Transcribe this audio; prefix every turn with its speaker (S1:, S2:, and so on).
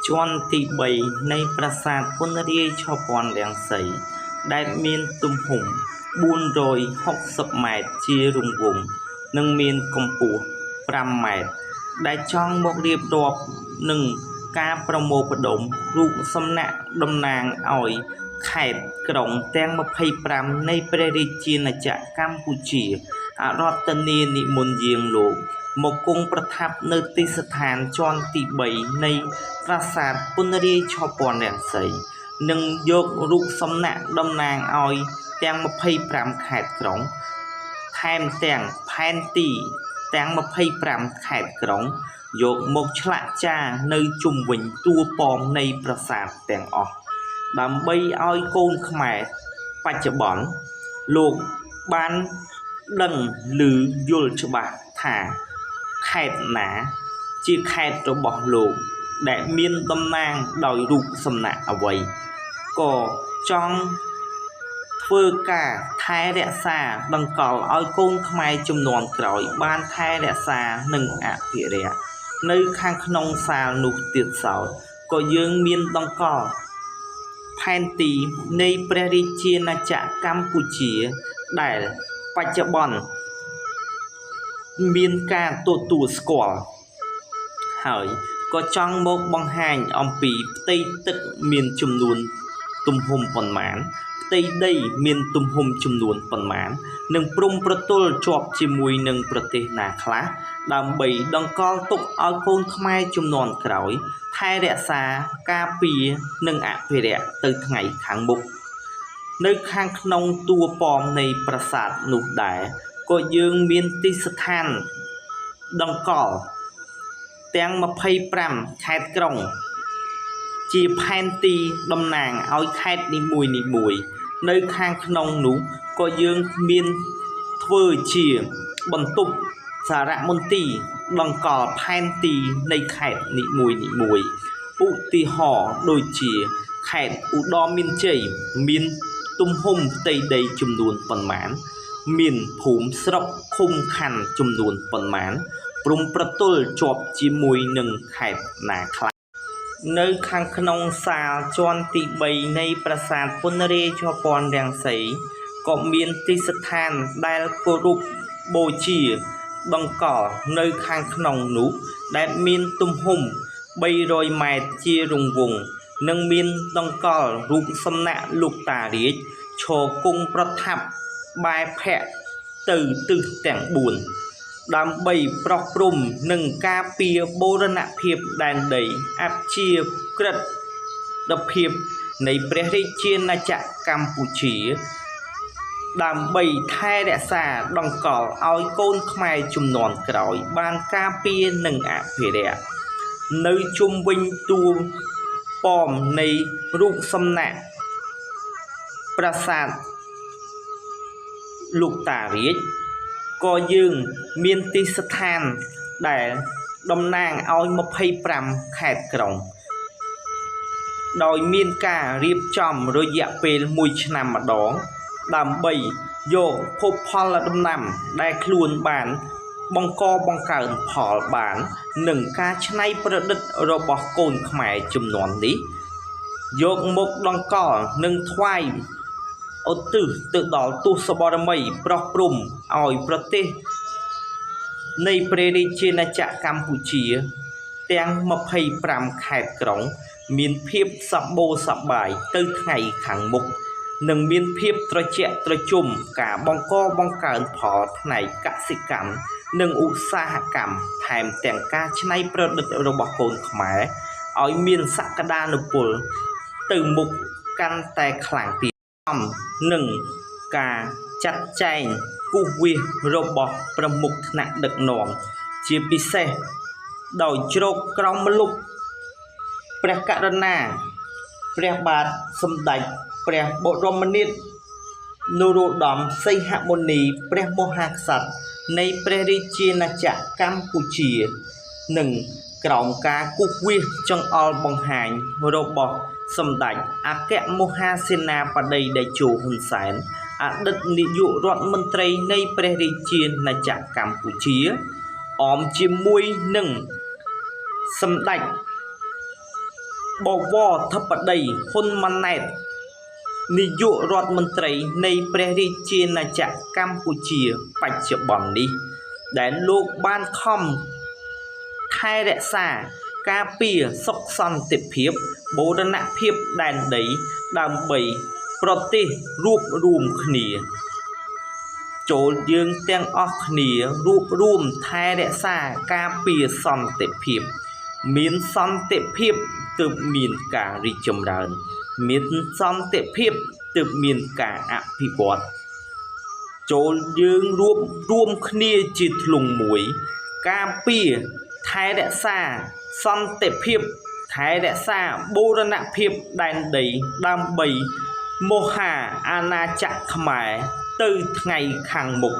S1: ជាន់ទី3នៃប្រាសាទពន្ធរាយឆព័ន្ធរាំងសីដែលមានទំហំ460ម៉ែត្រជារង្វង់និងមានកម្ពស់5ម៉ែត្រដែលចង់មករៀបរាប់នឹងការប្រមូលផ្ដុំរូបសំណាកតំណាងឲ្យខេត្តក្រុងទាំង25នៃព្រះរាជាណាចក្រកម្ពុជាអរដ្ឋានិមន្តយាងលោកមកគង់ប្រថាប់នៅទីស្ថានជាន់ទី3នៃប្រាសាទពន្ធរាយឆព័ន្ធរាំងសីនិងយករូបសំណាកតំណាងឲ្យទាំង25ខេត្តក្រុងថែមទាំងផែនទីទាំង25ខេត្តក្រុងយកមកឆ្លាក់ចារនៅជុំវិញតួប៉មនៃប្រាសាទទាំងអស់ដើម្បីឲ្យកូនខ្មែរបច្ចុប្បន្នលោកបានដឹងឬយល់ច្បាស់ថាខេត្តណាជាខេត្តរបស់លោកដែលមានតំណាងដោយរូបសំណាកអ្វីក៏ចង់ធ្វើការថែរក្សាដង្កល់ឲ្យកូនខ្មែរជំនាន់ក្រោយបានថែរក្សានិងអភិរក្សនៅខាងក្នុងសាលនោះទៀតសោតក៏យើងមានដង្កល់ផែនទីនៃព្រះរាជាណាចក្រកម្ពុជាដែលបច្ចុប្បន្នមានការទទួលស្គាល់ហើយក៏ចង់មកបង្ហាញអំពីផ្ទៃទឹកមានចំនួនទំហំប៉ុន្មានផ្ទៃដីមានទំហំចំនួនប៉ុន្មាននិងព្រំប្រទល់ជាប់ជាមួយនឹងប្រទេសណាខ្លះដើម្បីដង្កល់ទុកឲ្យកូនខ្មែរជំនាន់ក្រោយថែរក្សាការពារនិងអភិរក្សទៅថ្ងៃខាងមុខនៅខាងក្នុងតួប៉មនៃប្រាសាទនោះដែរក៏យើងមានទីស្ថានដង្កល់ទាំង25ខេត្តក្រុងជាផែនទីតំណាងឲ្យខេត្តនីមួយៗនៅខាងក្នុងនោះក៏យើងមានធ្វើជាបន្ទប់សារមន្ទីរដង្កល់ផែនទីនៃខេត្តនីមួយៗឧទាហរណ៍ដូចជាខេត្តឧត្តរមានជ័យមានទំហំផ្ទៃដីចំនួនប៉ុន្មានមានភូមិស្រុកឃុំខណ្ឌចំនួនប៉ុន្មានព្រំប្រទល់ជាប់ជាមួយនឹងខេត្តណាខ្លះនៅខាងក្នុងសាលជាន់ទី3នៃប្រាសាទពន្ធរាយឆព័ន្ធរាំងសីក៏មានទីស្ថានដែលគោរពបូជាដង្កល់នៅខាងក្នុងនោះដែលមានទំហំ300ម៉ែត្រជារង្វង់និងមានដង្កល់រូបសំណាកលោកតារាជឈរគង់ប្រថាប់បែរភ័ក្ត្រទៅទិសទាំង4ដើម្បីប្រោះព្រំនិងការពារបូរណភាពដែនដីអព្យាក្រឹតភាពនៃព្រះរាជាណាចក្រកម្ពុជាដើម្បីថែរក្សាដង្កល់ឲ្យកូនខ្មែរជំនាន់ក្រោយបានការពារនិងអភិរក្សនៅជុំវិញតួប៉មនៃរូបសំណាកប្រាសាទលោកតារាជក៏យើងមានទីស្ថានដែលតំណាងឲ្យ25ខេត្តក្រុងដោយមានការរៀបចំរយៈពេល1ឆ្នាំម្ដងដើម្បីយកភពផលដំណាំដែលខ្លួនបានបង្កបង្កើនផលបាននិងការច្នៃប្រឌិតរបស់កូនខ្មែរជំនាន់នេះយកមកដង្កល់និងថ្វាយឧទ្ទិសទៅដល់ទសបរមីប្រោះព្រំឲ្យប្រទេសនៃព្រះរាជាណាចក្រកម្ពុជាទាំង25ខេត្តក្រុងមានភាពសម្បូរសប្បាយទៅថ្ងៃខាងមុខនិងមានភាពត្រជាក់ត្រជុំការបង្កបង្កើនផលផ្នែកកសិកម្មនិងឧស្សាហកម្មថែមទាំងការច្នៃប្រឌិតរបស់កូនខ្មែរឲ្យមានសក្តានុពលទៅមុខកាន់តែខ្លាំងទៀតនិងការចាត់ចែងគូសវាសរបស់ប្រមុខថ្នាក់ដឹកនាំជាពិសេសដោយជ្រកក្រមលុបព្រះករុណាព្រះបាទសម្ដេចព្រះបរមនាថនរោត្តមសីហមុនីព្រះមហាក្សត្រនៃព្រះរាជាណាចក្រកម្ពុជានិងក្រោមការគូសវាសចង្អុលបង្ហាញរបស់សម្ដេចអគ្គមហាសេនាបតីតេជោហ៊ុនសែនអតីតនាយករដ្ឋមន្ត្រីនៃព្រះរាជាណាចក្រកម្ពុជាអមជាមួយនឹងសម្ដេច បវរធិបតីហ៊ុនម៉ាណែតនាយករដ្ឋមន្ត្រីនៃព្រះរាជាណាចក្រកម្ពុជាបច្ចុប្បន្ននេះដែលលោកបានខំថែរក្សាការពារសុខសន្តិភាពបូរណភាពដែនដីដើម្បីប្រទេសរួបរួមគ្នាចូលយើងទាំងអស់គ្នារួបរួមថែរក្សាការពារសន្តិភាពមានសន្តិភាពទើបមានការរីកចម្រើនមានសន្តិភាពទើបមានការអភិវឌ្ឍចូលយើងរួបរួមគ្នាជាធ្លុងមួយការពារថែរក្សាសន្តិភាពថែរក្សាបូរណភាពដែនដីដើម្បីមហាអាណាចក្រខ្មែរទៅថ្ងៃខាងមុខ